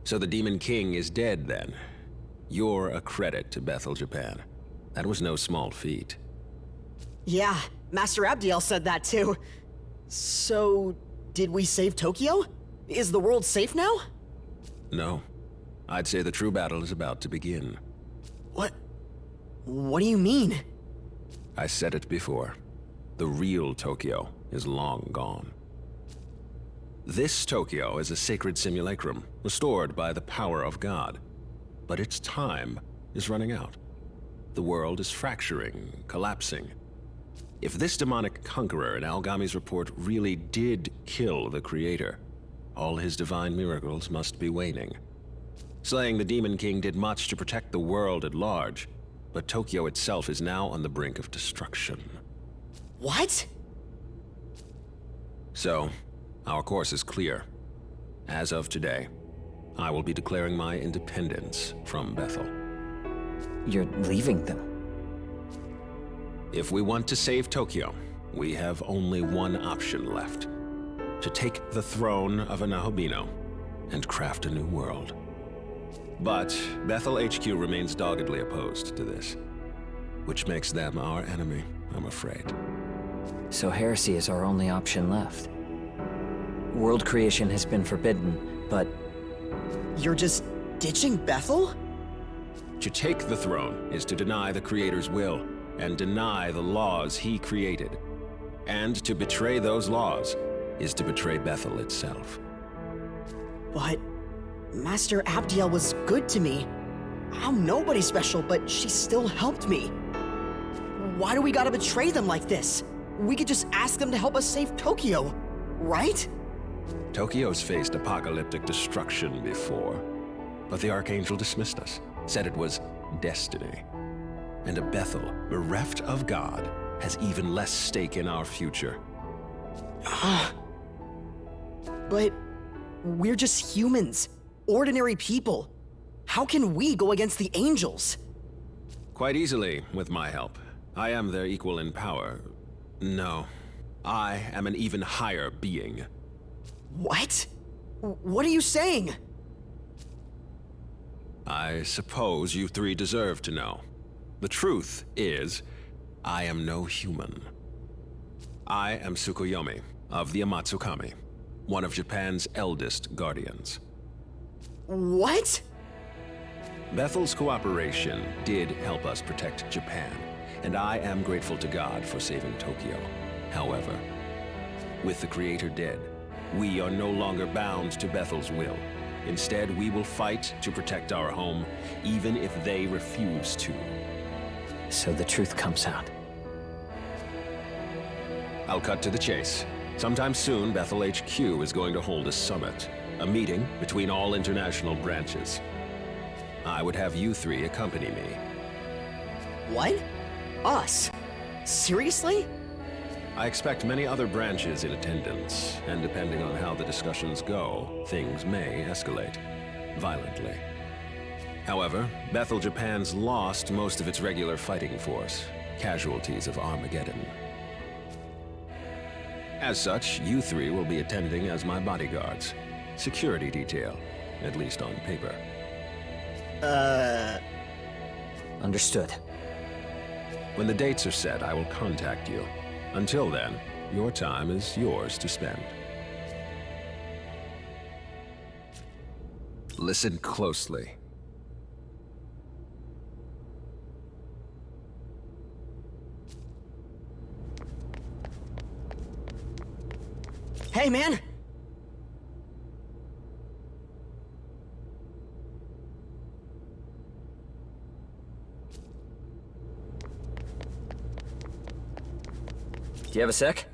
So the Demon King is dead then. You're a credit to Bethel, Japan. That was no small feat. Yeah, Master Abdiel said that too. So, did we save Tokyo? Is the world safe now? No. I'd say the true battle is about to begin. What? What do you mean? I said it before. The real Tokyo is long gone. This Tokyo is a sacred simulacrum, restored by the power of God. But its time is running out. The world is fracturing, collapsing. If this demonic conqueror in Algami's report really did kill the Creator, all his divine miracles must be waning. Slaying the Demon King did much to protect the world at large, but Tokyo itself is now on the brink of destruction. What? So, our course is clear. As of today, I will be declaring my independence from Bethel. You're leaving them? If we want to save Tokyo, we have only one option left. To take the throne of a Nahobino and craft a new world. But Bethel HQ remains doggedly opposed to this, which makes them our enemy, I'm afraid. So heresy is our only option left. World creation has been forbidden, but... You're just ditching Bethel? To take the throne is to deny the Creator's will, and deny the laws he created. And to betray those laws is to betray Bethel itself. But Master Abdiel was good to me. I'm nobody special, but she still helped me. Why do we gotta betray them like this? We could just ask them to help us save Tokyo, right? Tokyo's faced apocalyptic destruction before, but the Archangel dismissed us, said it was destiny. And a Bethel bereft of God has even less stake in our future. But we're just humans, ordinary people. How can we go against the angels? Quite easily, with my help. I am their equal in power. No, I am an even higher being. What? What are you saying? I suppose you three deserve to know. The truth is, I am no human. I am Tsukuyomi of the Amatsukami, one of Japan's eldest guardians. What? Bethel's cooperation did help us protect Japan, and I am grateful to God for saving Tokyo. However, with the Creator dead, we are no longer bound to Bethel's will. Instead, we will fight to protect our home, even if they refuse to. So the truth comes out. I'll cut to the chase. Sometime soon, Bethel HQ is going to hold a summit, a meeting between all international branches. I would have you three accompany me. What? Us? Seriously? I expect many other branches in attendance, and depending on how the discussions go, things may escalate violently. However, Bethel Japan's lost most of its regular fighting force, casualties of Armageddon. As such, you three will be attending as my bodyguards. Security detail, at least on paper. Understood. When the dates are set, I will contact you. Until then, your time is yours to spend. Listen closely. Hey, man! Do you have a sec?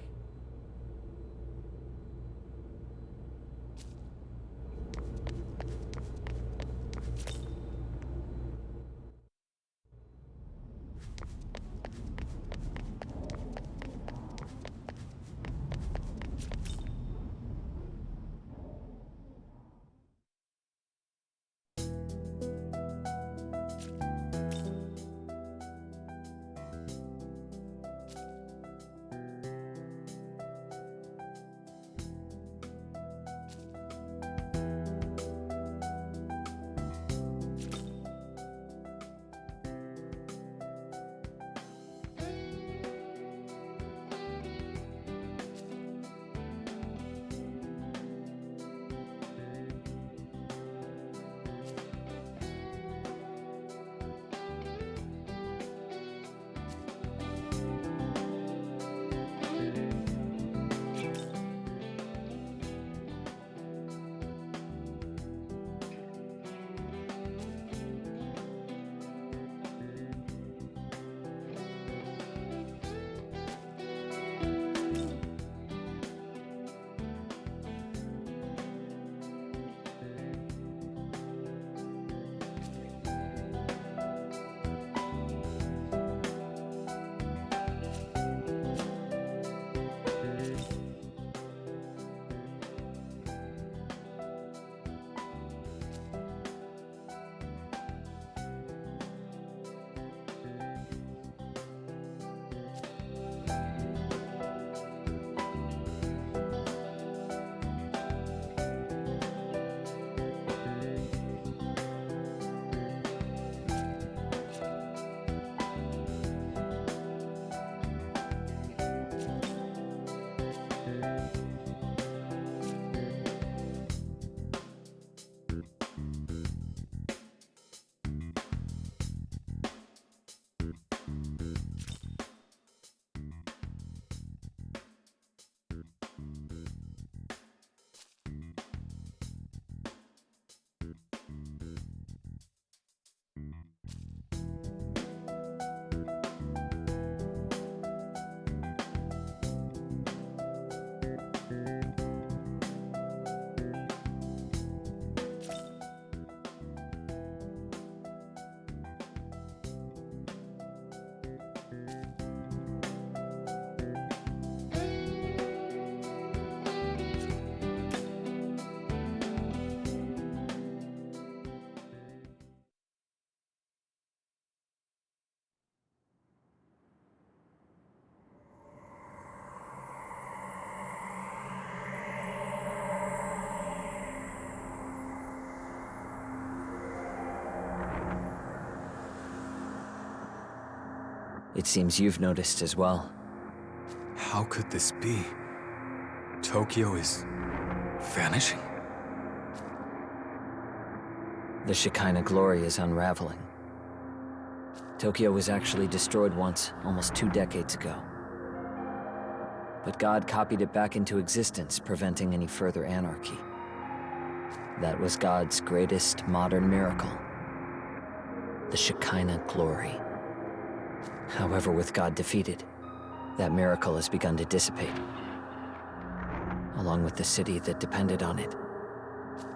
It seems you've noticed as well. How could this be? Tokyo is vanishing? The Shekinah glory is unraveling. Tokyo was actually destroyed once, almost 2 decades ago. But God copied it back into existence, preventing any further anarchy. That was God's greatest modern miracle. The Shekinah glory. However, with God defeated, that miracle has begun to dissipate. Along with the city that depended on it.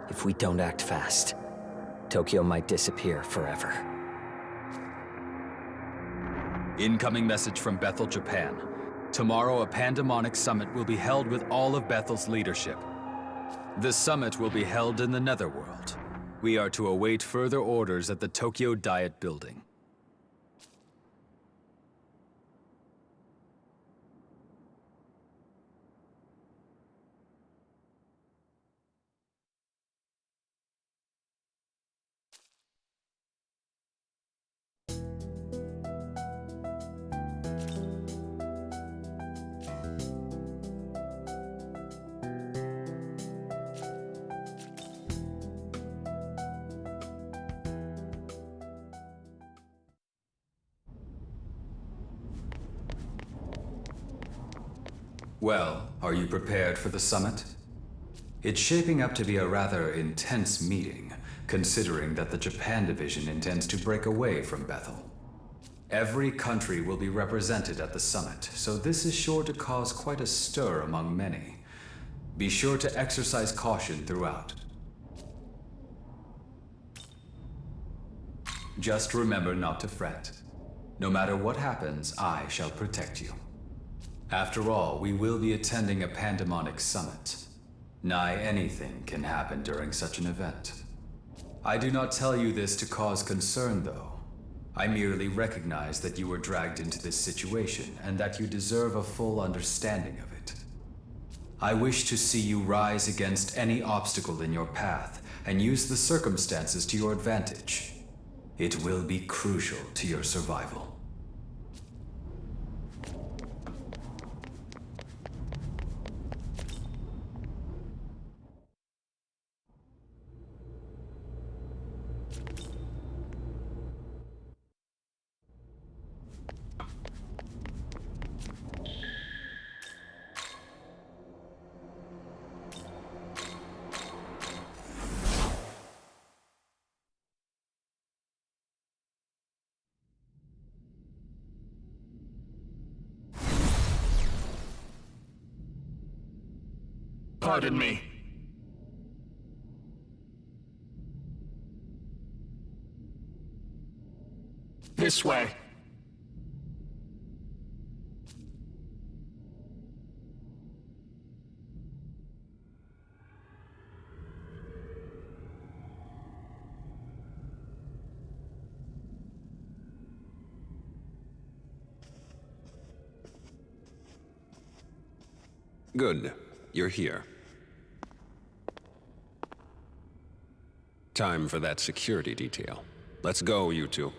If we don't act fast, Tokyo might disappear forever. Incoming message from Bethel, Japan. Tomorrow, a pandemonic summit will be held with all of Bethel's leadership. The summit will be held in the Netherworld. We are to await further orders at the Tokyo Diet Building. Well, are you prepared for the summit? It's shaping up to be a rather intense meeting, considering that the Japan division intends to break away from Bethel. Every country will be represented at the summit, so this is sure to cause quite a stir among many. Be sure to exercise caution throughout. Just remember not to fret. No matter what happens, I shall protect you. After all, we will be attending a pandemonic summit. Nigh anything can happen during such an event. I do not tell you this to cause concern, though. I merely recognize that you were dragged into this situation and that you deserve a full understanding of it. I wish to see you rise against any obstacle in your path and use the circumstances to your advantage. It will be crucial to your survival. Pardon me. This way. Good. You're here. Time for that security detail. Let's go, you two.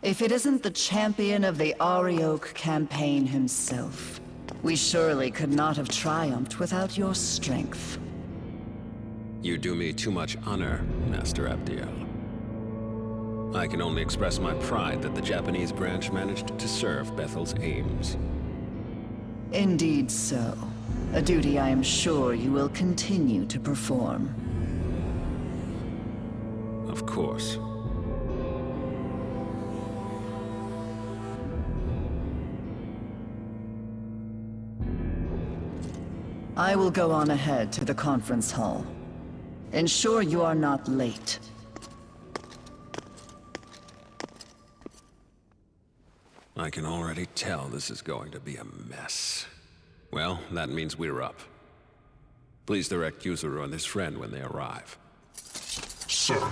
If it isn't the champion of the Arioke campaign himself, we surely could not have triumphed without your strength. You do me too much honor, Master Abdiel. I can only express my pride that the Japanese branch managed to serve Bethel's aims. Indeed so. A duty I am sure you will continue to perform. Of course. I will go on ahead to the conference hall. Ensure you are not late. I can already tell this is going to be a mess. Well, that means we're up. Please direct Yuzuru and his friend when they arrive. Sir.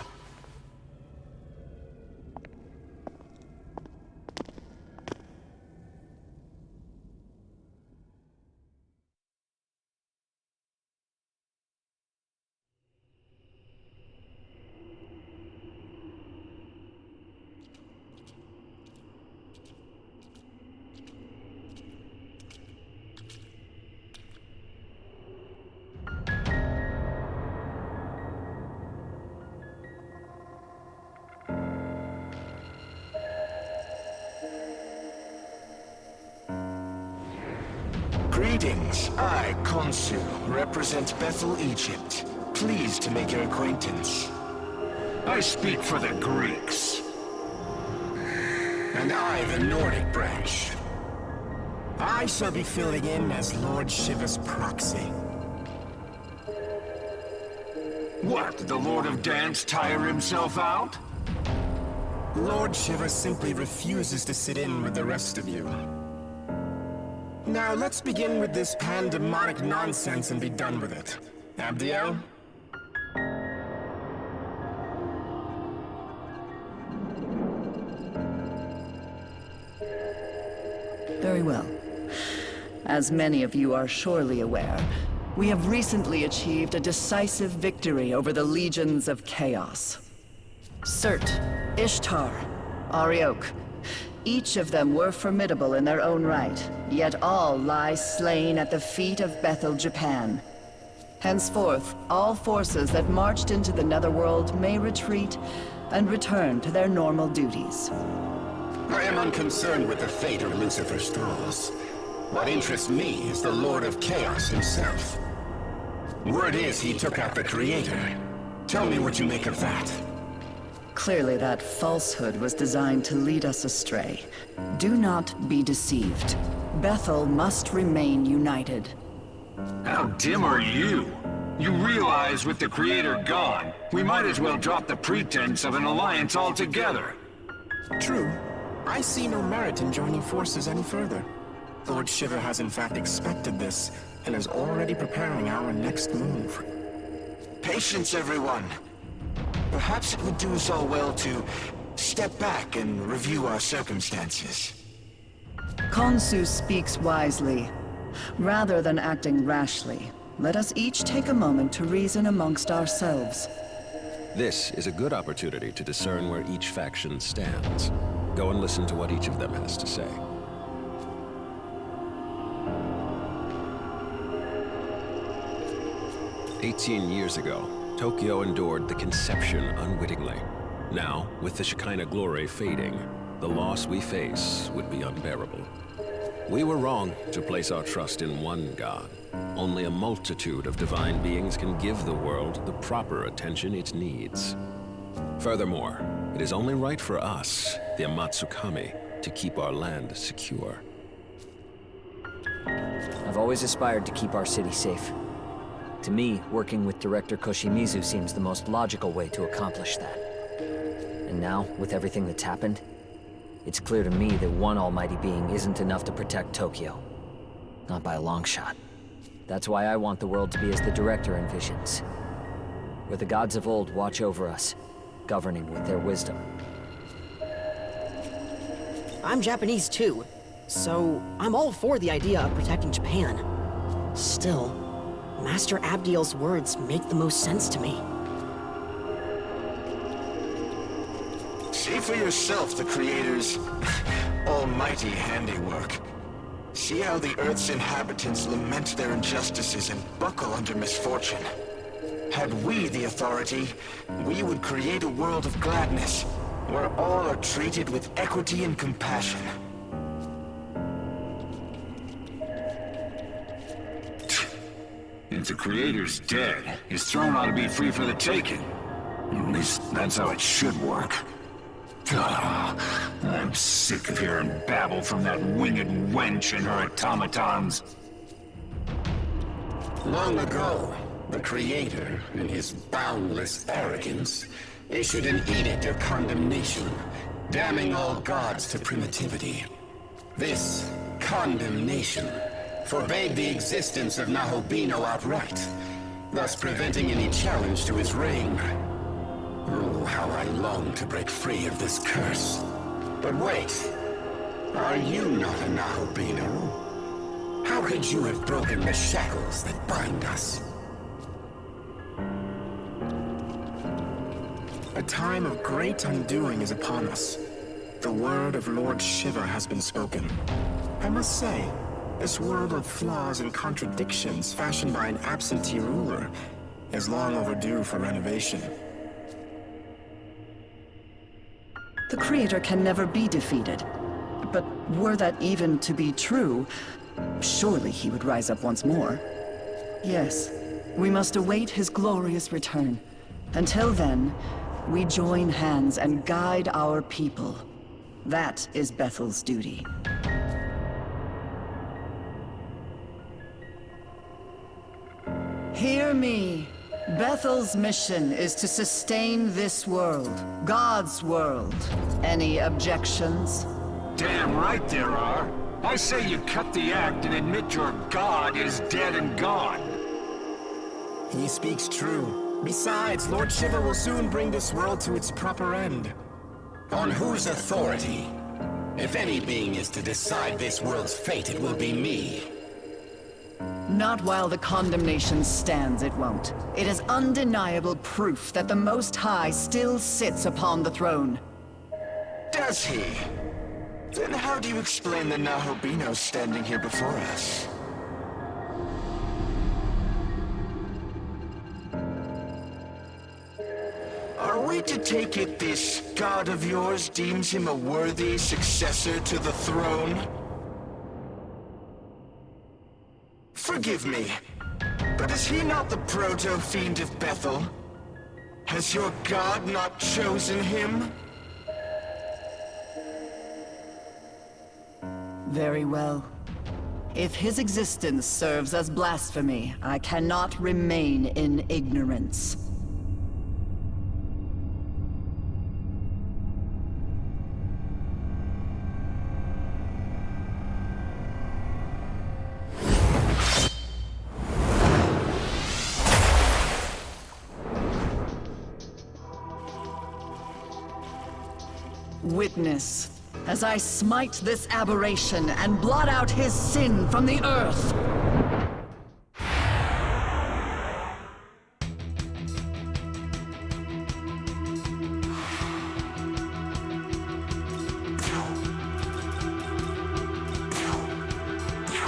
Greetings. I, Khonsu, represent Bethel, Egypt. Pleased to make your acquaintance. I speak for the Greeks. And I, the Nordic branch. I shall be filling in as Lord Shiva's proxy. What, did the Lord of Dance tire himself out? Lord Shiva simply refuses to sit in with the rest of you. Now let's begin with this pandemonic nonsense and be done with it. Abdiel? Very well. As many of you are surely aware, we have recently achieved a decisive victory over the legions of chaos. Surt, Ishtar, Ariok. Each of them were formidable in their own right, yet all lie slain at the feet of Bethel, Japan. Henceforth, all forces that marched into the Netherworld may retreat and return to their normal duties. I am unconcerned with the fate of Lucifer's thralls. What interests me is the Lord of Chaos himself. Word is he took out the Creator. Tell me what you make of that. Clearly that falsehood was designed to lead us astray. Do not be deceived. Bethel must remain united. How dim are you? You realize with the Creator gone, we might as well drop the pretense of an alliance altogether. True. I see no merit in joining forces any further. Lord Shiva has in fact expected this, and is already preparing our next move. Patience, everyone. Perhaps it would do us all well to step back and review our circumstances. Khonsu speaks wisely. Rather than acting rashly, let us each take a moment to reason amongst ourselves. This is a good opportunity to discern where each faction stands. Go and listen to what each of them has to say. "18 years ago, Tokyo endured the conception unwittingly. Now, with the Shekinah glory fading, the loss we face would be unbearable. We were wrong to place our trust in one god. Only a multitude of divine beings can give the world the proper attention it needs. Furthermore, it is only right for us, the Amatsukami, to keep our land secure." I've always aspired to keep our city safe. To me, working with Director Koshimizu seems the most logical way to accomplish that. And now, with everything that's happened, it's clear to me that one almighty being isn't enough to protect Tokyo. Not by a long shot. That's why I want the world to be as the Director envisions, where the gods of old watch over us, governing with their wisdom. I'm Japanese too, so I'm all for the idea of protecting Japan. Still, Master Abdiel's words make the most sense to me. See for yourself the Creator's almighty handiwork. See how the Earth's inhabitants lament their injustices and buckle under misfortune. Had we the authority, we would create a world of gladness, where all are treated with equity and compassion. If the Creator's dead, his throne ought to be free for the taking. At least that's how it should work. I'm sick of hearing babble from that winged wench and her automatons. Long ago, the Creator, in his boundless arrogance, issued an edict of condemnation, damning all gods to primitivity. This condemnation forbade the existence of Nahobino outright, thus preventing any challenge to his reign. Oh, how I long to break free of this curse. But wait, are you not a Nahobino? How could you have broken the shackles that bind us? A time of great undoing is upon us. The word of Lord Shiva has been spoken. I must say, this world of flaws and contradictions fashioned by an absentee ruler is long overdue for renovation. The Creator can never be defeated. But were that even to be true, surely he would rise up once more. Yes, we must await his glorious return. Until then, we join hands and guide our people. That is Bethel's duty. Hear me. Bethel's mission is to sustain this world, God's world. Any objections? Damn right there are. I say you cut the act and admit your god is dead and gone. He speaks true. Besides, Lord Shiva will soon bring this world to its proper end. On whose authority? If any being is to decide this world's fate, it will be me. Not while the condemnation stands, it won't. It is undeniable proof that the Most High still sits upon the throne. Does he? Then how do you explain the Nahobino standing here before us? Are we to take it this god of yours deems him a worthy successor to the throne? Forgive me, but is he not the proto-fiend of Bethel? Has your god not chosen him? Very well. If his existence serves as blasphemy, I cannot remain in ignorance. Witness, as I smite this aberration and blot out his sin from the earth.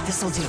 This'll do.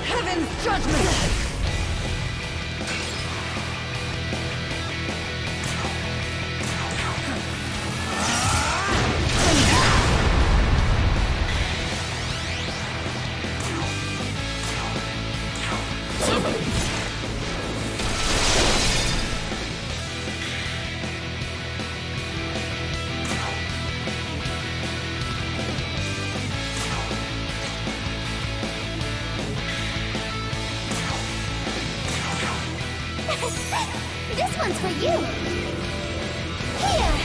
Heaven's judgment! one's for you! Here!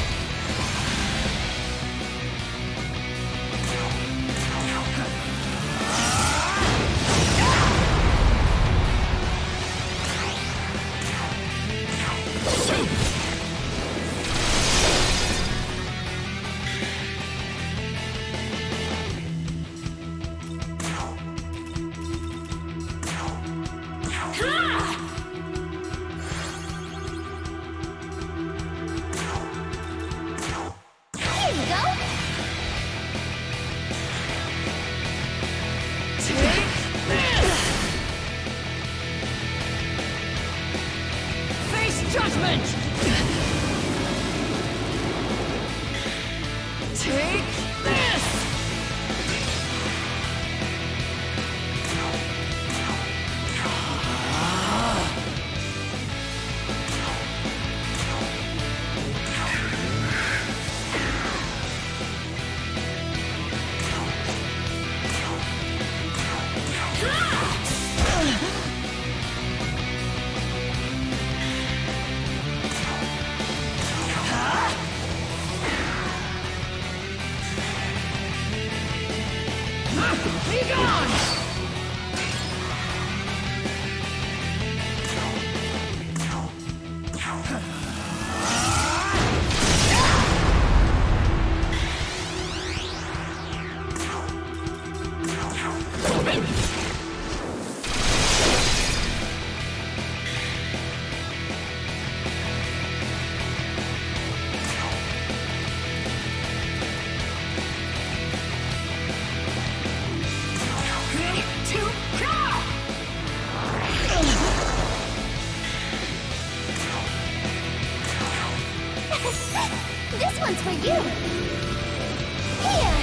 This one's for you! Here!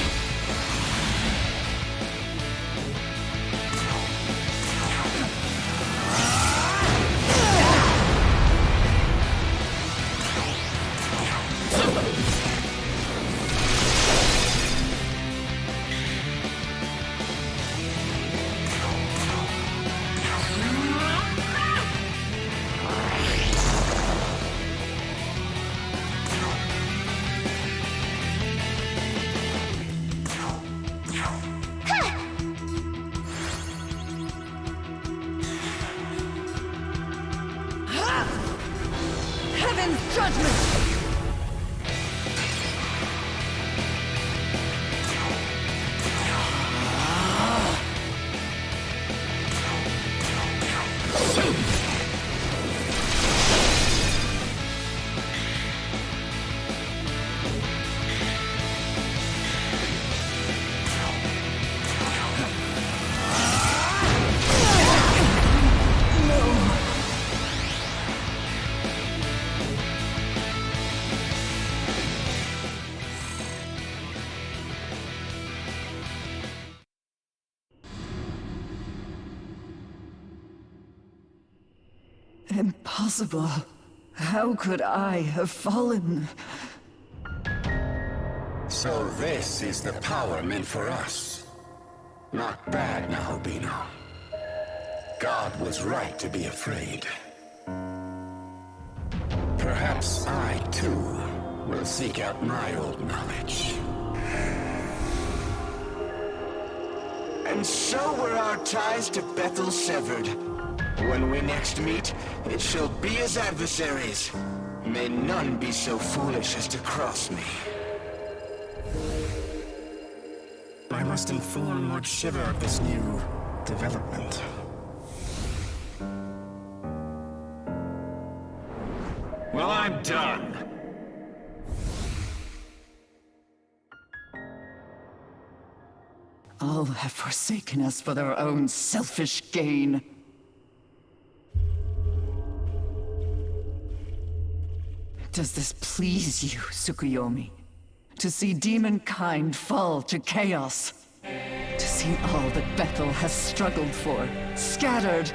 Impossible. How could I have fallen? So this is the power meant for us. Not bad, Nahobino. God was right to be afraid. Perhaps I, too, will seek out my old knowledge. And so were our ties to Bethel severed. When we next meet, it shall be as adversaries. May none be so foolish as to cross me. I must inform Lord Shiva of this new development. Well, I'm done. All have forsaken us for their own selfish gain. Does this please you, Tsukuyomi? To see demonkind fall to chaos? To see all that Bethel has struggled for, scattered?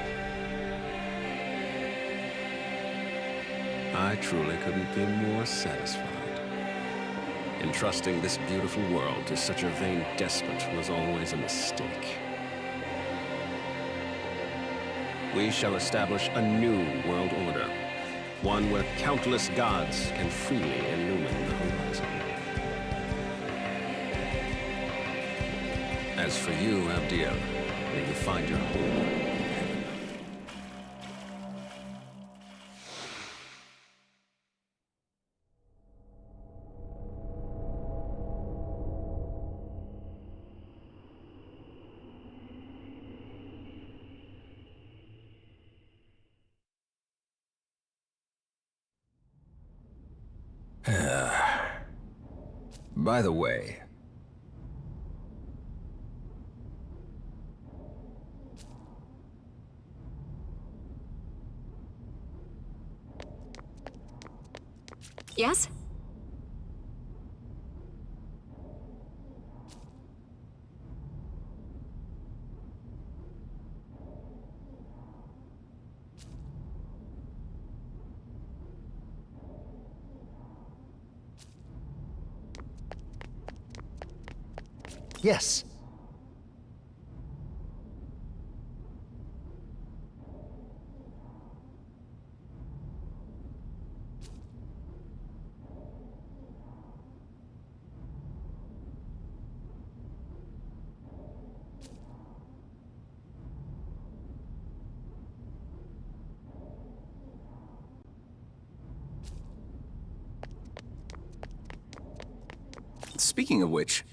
I truly couldn't be more satisfied. Entrusting this beautiful world to such a vain despot was always a mistake. We shall establish a new world order, one where countless gods can freely illumine the horizon. As for you, Abdiel, may you find your home in heaven. By the way, Yes? Yes. Speaking of which...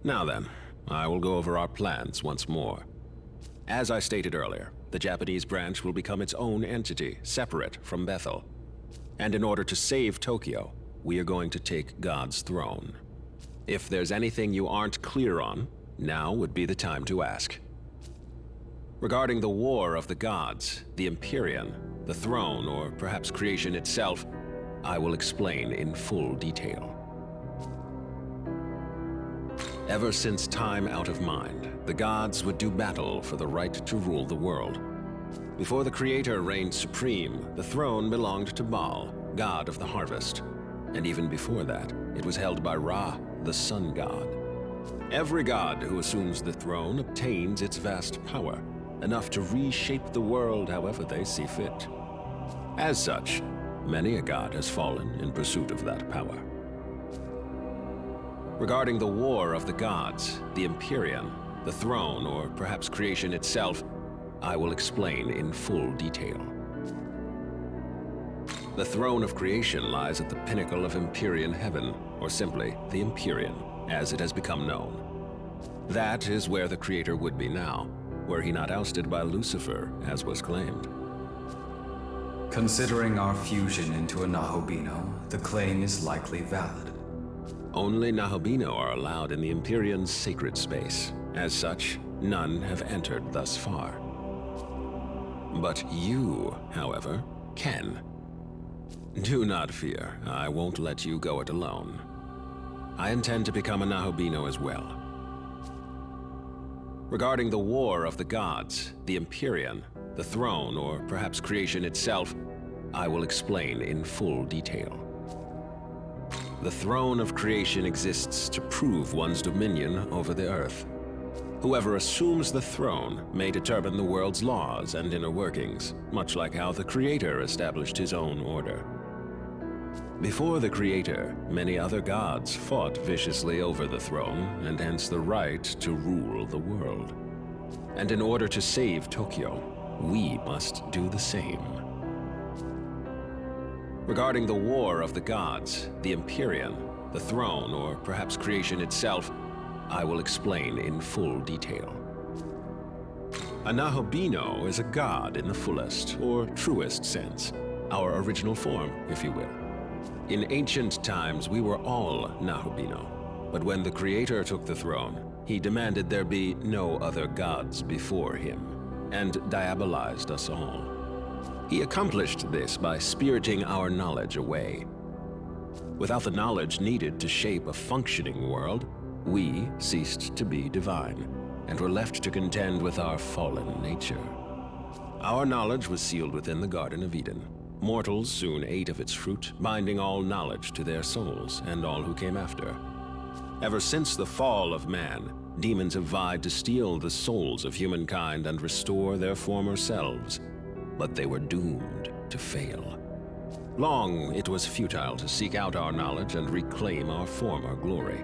Now then, I will go over our plans once more. As I stated earlier, the Japanese branch will become its own entity, separate from Bethel. And in order to save Tokyo, we are going to take God's throne. If there's anything you aren't clear on, now would be the time to ask. Regarding the War of the Gods, the Empyrean, the throne, or perhaps creation itself, I will explain in full detail. Ever since time out of mind, the gods would do battle for the right to rule the world. Before the Creator reigned supreme, the throne belonged to Baal, god of the harvest. And even before that, it was held by Ra, the sun god. Every god who assumes the throne obtains its vast power, enough to reshape the world however they see fit. As such, many a god has fallen in pursuit of that power. Regarding the War of the Gods, the Empyrean, the throne, or perhaps creation itself, I will explain in full detail. The throne of creation lies at the pinnacle of Empyrean heaven, or simply the Empyrean, as it has become known. That is where the Creator would be now, were he not ousted by Lucifer, as was claimed. Considering our fusion into a Nahobino, the claim is likely valid. Only Nahobino are allowed in the Empyrean's sacred space. As such, none have entered thus far. But you, however, can. Do not fear, I won't let you go it alone. I intend to become a Nahobino as well. Regarding the War of the Gods, the Empyrean, the throne, or perhaps creation itself, I will explain in full detail. The throne of creation exists to prove one's dominion over the earth. Whoever assumes the throne may determine the world's laws and inner workings, much like how the Creator established his own order. Before the Creator, many other gods fought viciously over the throne, and hence the right to rule the world. And in order to save Tokyo, we must do the same. Regarding the War of the Gods, the Empyrean, the throne, or perhaps creation itself, I will explain in full detail. A Nahobino is a god in the fullest, or truest sense, our original form, if you will. In ancient times, we were all Nahobino. But when the Creator took the throne, he demanded there be no other gods before him, and diabolized us all. He accomplished this by spiriting our knowledge away. Without the knowledge needed to shape a functioning world, we ceased to be divine, and were left to contend with our fallen nature. Our knowledge was sealed within the Garden of Eden. Mortals soon ate of its fruit, binding all knowledge to their souls and all who came after. Ever since the fall of man, demons have vied to steal the souls of humankind and restore their former selves, but they were doomed to fail. Long it was futile to seek out our knowledge and reclaim our former glory.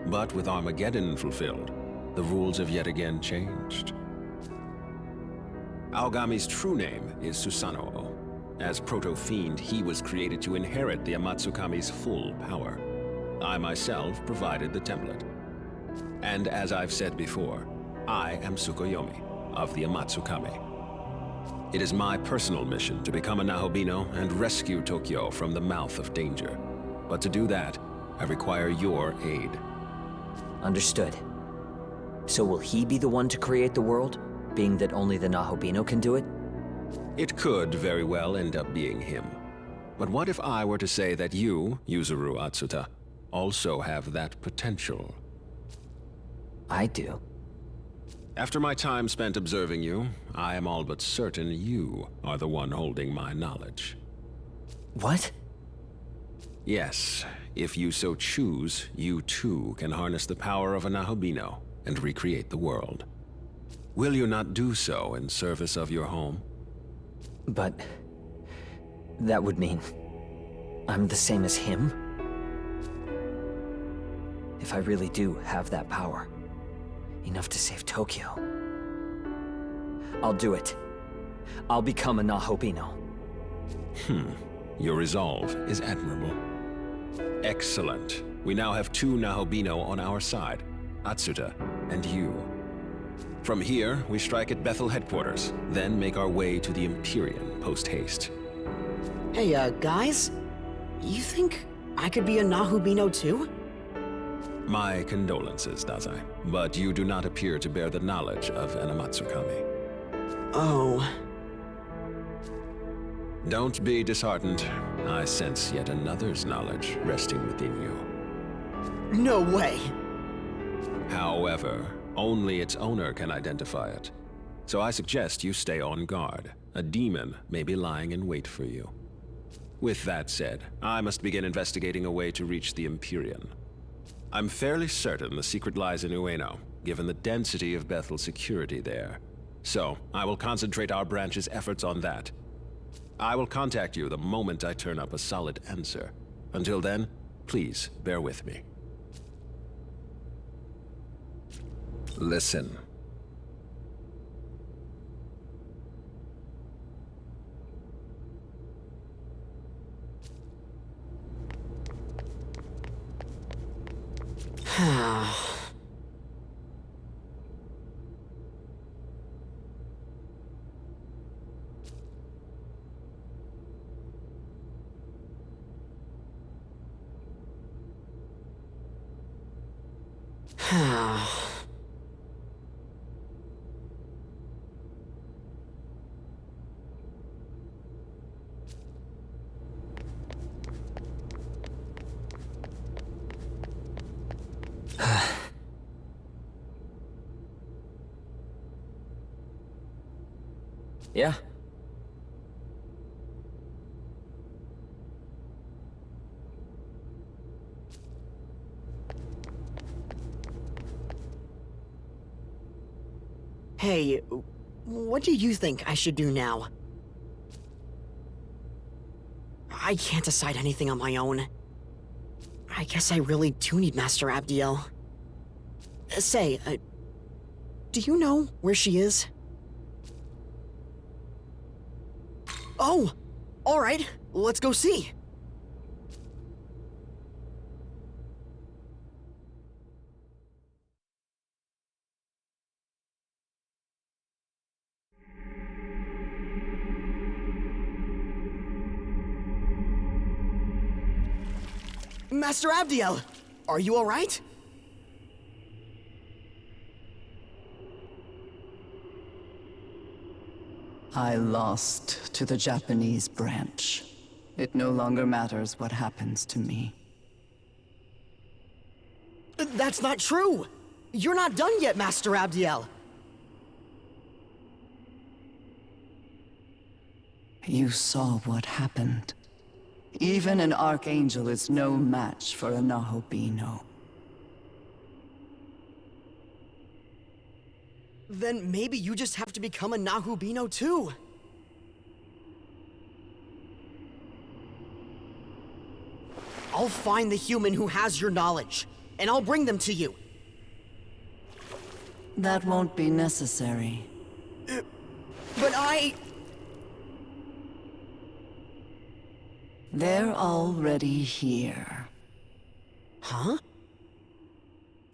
But with Armageddon fulfilled, the rules have yet again changed. Aogami's true name is Susanoo. As proto-fiend, he was created to inherit the Amatsukami's full power. I myself provided the template. And as I've said before, I am Tsukuyomi of the Amatsukami. It is my personal mission to become a Nahobino and rescue Tokyo from the mouth of danger. But to do that, I require your aid. Understood. So will he be the one to create the world, being that only the Nahobino can do it? It could very well end up being him. But what if I were to say that you, Yuzuru Atsuta, also have that potential? I do. After my time spent observing you, I am all but certain you are the one holding my knowledge. What? Yes, if you so choose, you too can harness the power of a Nahobino and recreate the world. Will you not do so in service of your home? But that would mean I'm the same as him? If I really do have that power, enough to save Tokyo, I'll do it. I'll become a Nahobino. Your resolve is admirable. Excellent. We now have two Nahobino on our side, Atsuta and you. From here, we strike at Bethel headquarters, then make our way to the Empyrean post-haste. Hey, guys? You think I could be a Nahobino too? My condolences, Dazai, but you do not appear to bear the knowledge of an Amatsukami. Oh. Don't be disheartened. I sense yet another's knowledge resting within you. No way! However, only its owner can identify it. So I suggest you stay on guard. A demon may be lying in wait for you. With that said, I must begin investigating a way to reach the Empyrean. I'm fairly certain the secret lies in Ueno, given the density of Bethel's security there. So, I will concentrate our branch's efforts on that. I will contact you the moment I turn up a solid answer. Until then, please bear with me. Listen. Yeah. Hey, what do you think I should do now? I can't decide anything on my own. I guess I really do need Master Abdiel. Say, do you know where she is? Oh! Alright, let's go see! Master Abdiel, are you alright? I lost to the Japanese branch. It no longer matters what happens to me. That's not true! You're not done yet, Master Abdiel! You saw what happened. Even an Archangel is no match for a Nahobino. Then maybe you just have to become a Nahobino too. I'll find the human who has your knowledge, and I'll bring them to you. That won't be necessary. But They're already here. Huh?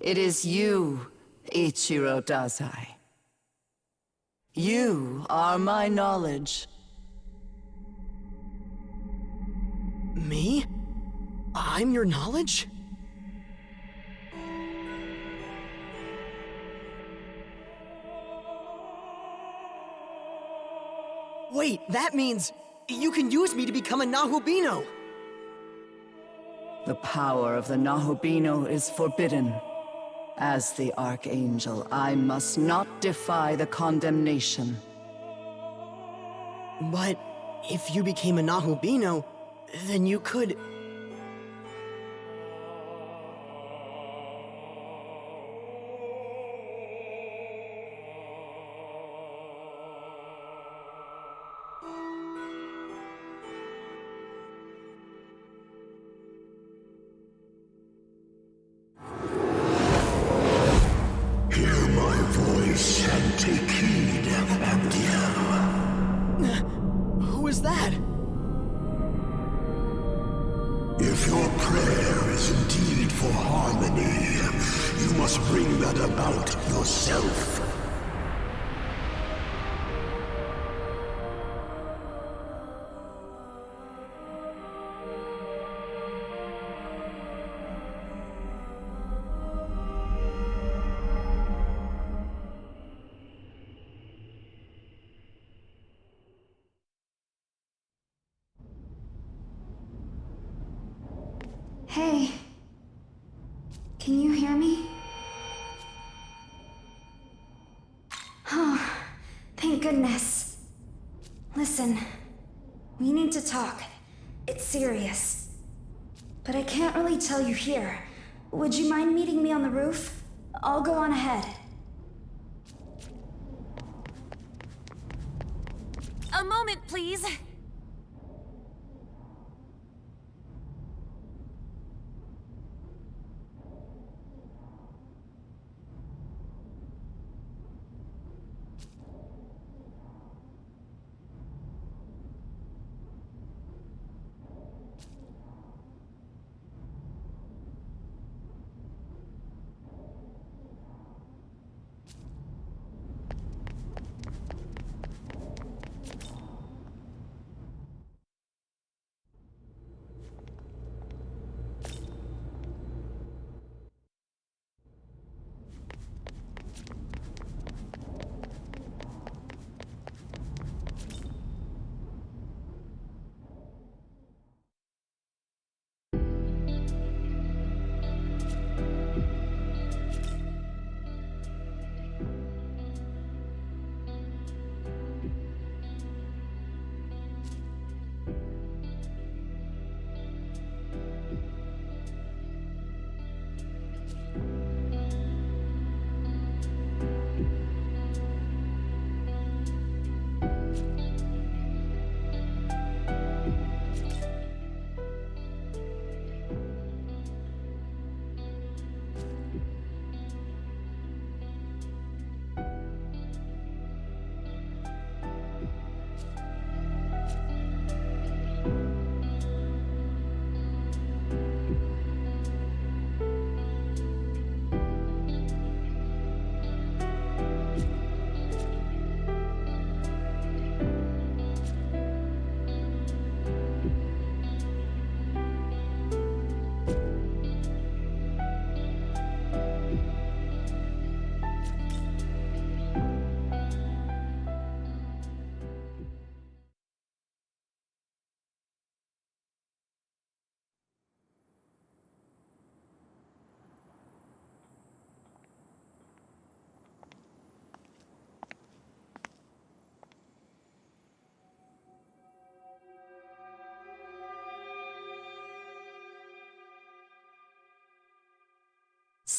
It is you, Ichiro Dazai. You are my knowledge. Me? I'm your knowledge? Wait, that means you can use me to become a Nahobino! The power of the Nahobino is forbidden. As the Archangel, I must not defy the condemnation. But if you became a Nahobino, then you could... Hear my voice and take heed, Abdiel. Who is that? If your prayer is indeed for harmony, you must bring that about yourself. Hey. Can you hear me? Oh, thank goodness. Listen, we need to talk. It's serious. But I can't really tell you here. Would you mind meeting me on the roof? I'll go on ahead. A moment, please.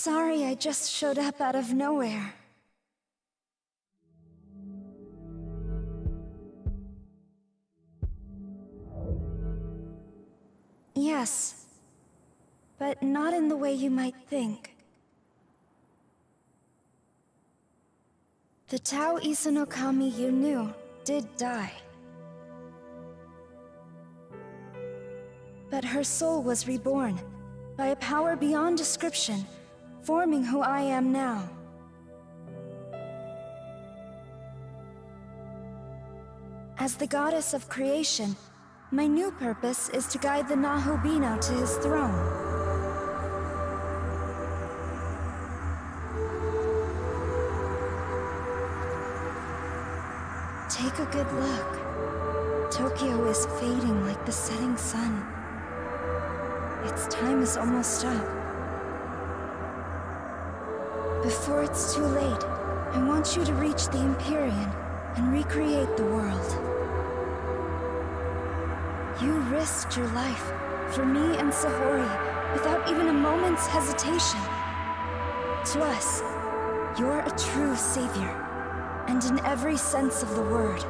Sorry I just showed up out of nowhere. Yes, but not in the way you might think. The Tao Isanokami you knew did die. But her soul was reborn by a power beyond description, forming who I am now. As the goddess of creation, my new purpose is to guide the Nahobino to his throne. Take a good look. Tokyo is fading like the setting sun. Its time is almost up. Before it's too late, I want you to reach the Empyrean and recreate the world. You risked your life for me and Sahori without even a moment's hesitation. To us, you're a true savior, and in every sense of the word.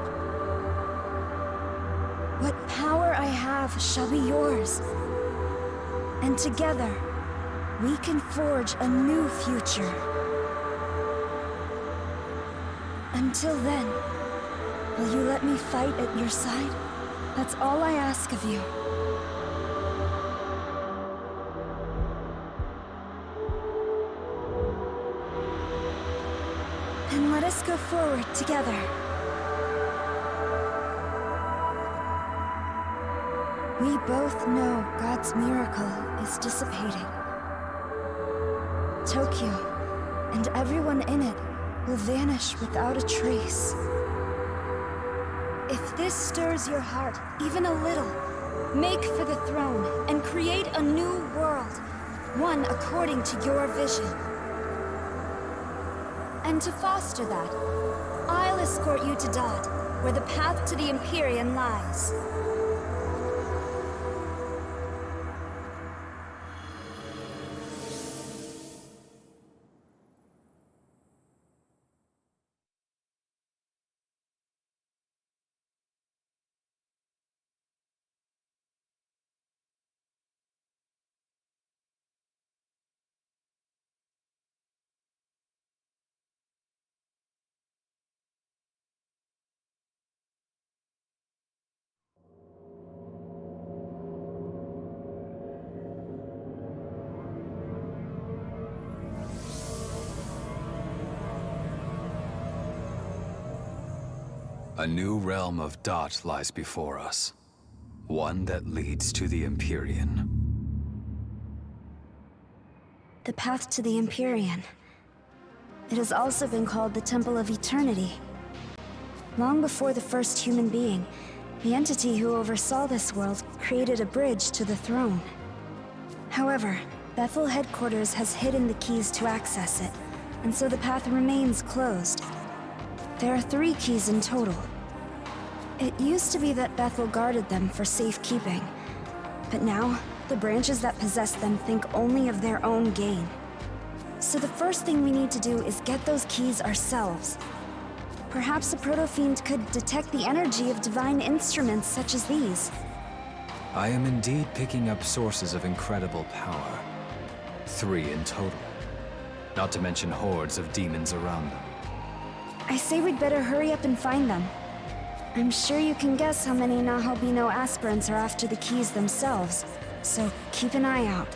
What power I have shall be yours, and together, we can forge a new future. Until then, will you let me fight at your side? That's all I ask of you. Then let us go forward together. We both know God's miracle is dissipating. Tokyo, and everyone in it, will vanish without a trace. If this stirs your heart even a little, make for the throne and create a new world, one according to your vision. And to foster that, I'll escort you to Dot, where the path to the Empyrean lies. A new realm of Dot lies before us. One that leads to the Empyrean. The path to the Empyrean. It has also been called the Temple of Eternity. Long before the first human being, the entity who oversaw this world created a bridge to the throne. However, Bethel headquarters has hidden the keys to access it, and so the path remains closed. There are 3 keys in total. It used to be that Bethel guarded them for safekeeping, but now, the branches that possess them think only of their own gain. So the first thing we need to do is get those keys ourselves. Perhaps a proto-fiend could detect the energy of divine instruments such as these. I am indeed picking up sources of incredible power. 3 in total. Not to mention hordes of demons around them. I say we'd better hurry up and find them. I'm sure you can guess how many Nahobino aspirants are after the keys themselves, so keep an eye out.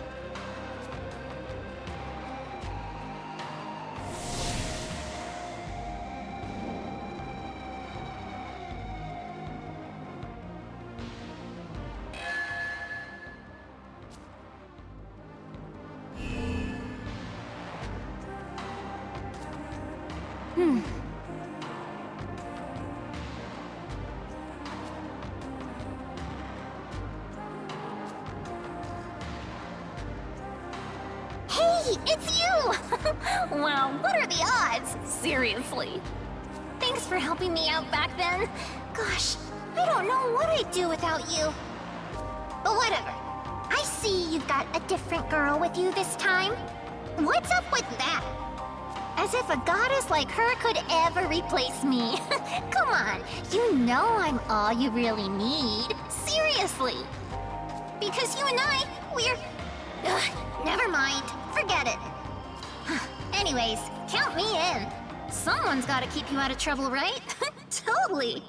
It's you! Wow, what are the odds? Seriously. Thanks for helping me out back then. Gosh, I don't know what I'd do without you. But whatever. I see you've got a different girl with you this time. What's up with that? As if a goddess like her could ever replace me. Come on, you know I'm all you really need. Seriously. Because you and I, we're... never mind. Forget it. Anyways, count me in. Someone's gotta keep you out of trouble, right? Totally.